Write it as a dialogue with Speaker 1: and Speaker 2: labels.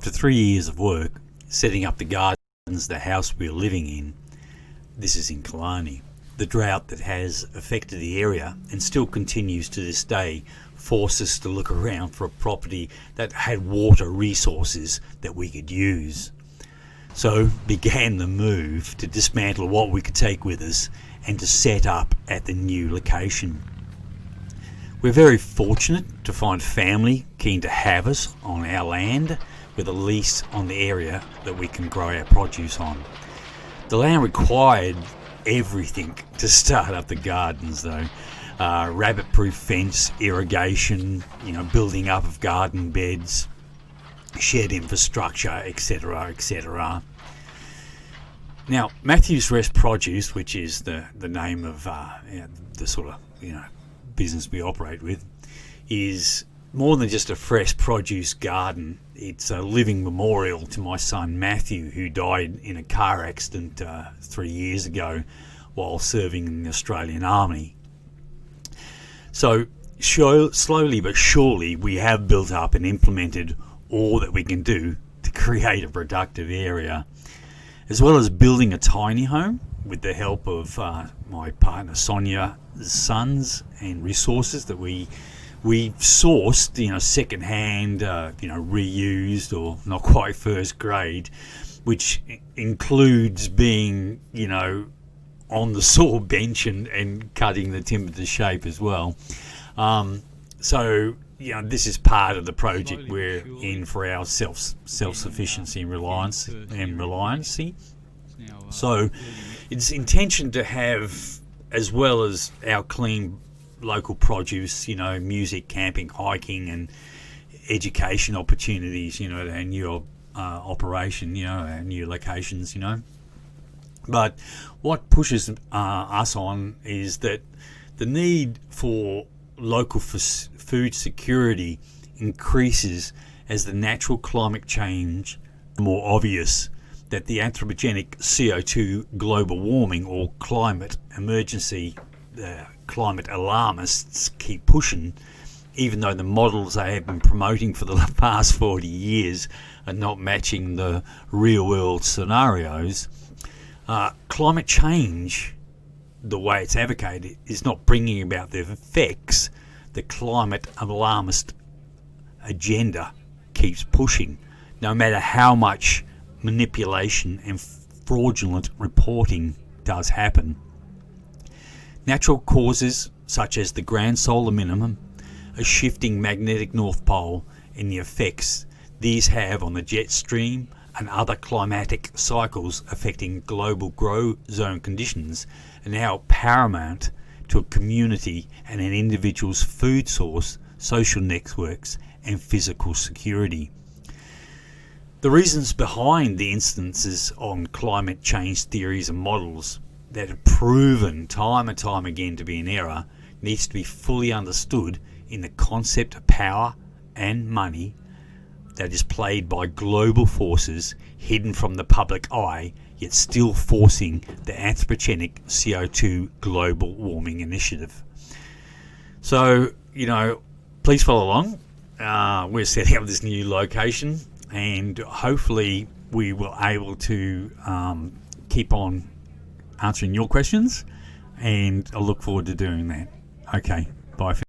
Speaker 1: After 3 years of work setting up the gardens, the house we're living in, this is in Killarney, the drought that has affected the area and still continues to this day forced us to look around for a property that had water resources that we could use. So began the move to dismantle what we could take with us and to set up at the new location. We're very fortunate to find family keen to have us on our land with a lease on the area that we can grow our produce on. The land required everything to start up the gardens though. Rabbit-proof fence, irrigation, building up of garden beds, shed infrastructure, etc., etc. Now, Matthew's Rest Produce, which is the name of the sort of business we operate with, is more than just a fresh produce garden. It's a living memorial to my son Matthew, who died in a car accident 3 years ago while serving in the Australian Army. So slowly but surely we have built up and implemented all that we can do to create a productive area, as well as building a tiny home with the help of my partner Sonia's sons and resources that we sourced, second-hand, reused or not quite first grade, which includes being, on the saw bench and cutting the timber to shape as well. So this is part of the project we're in for our self-sufficiency and reliancy. So it's intention to have, as well as our clean local produce, music, camping, hiking and education opportunities, our new operation, our new locations, But what pushes us on is that the need for local food security increases as the natural climate change more obvious, that the anthropogenic CO2 global warming or climate emergency, the climate alarmists keep pushing, even though the models they have been promoting for the past 40 years are not matching the real world scenarios. Climate change, the way it's advocated, is not bringing about the effects the climate alarmist agenda keeps pushing, no matter how much manipulation and fraudulent reporting does happen. Natural causes such as the grand solar minimum, a shifting magnetic north pole, and the effects these have on the jet stream and other climatic cycles affecting global grow zone conditions are now paramount to a community and an individual's food source, social networks and physical security. The reasons behind the instances on climate change theories and models that have proven time and time again to be in error needs to be fully understood in the concept of power and money that is played by global forces hidden from the public eye, yet still forcing the anthropogenic CO2 global warming initiative. So, please follow along. We're setting up this new location, and hopefully we will able to keep on answering your questions, and I look forward to doing that. Okay, bye for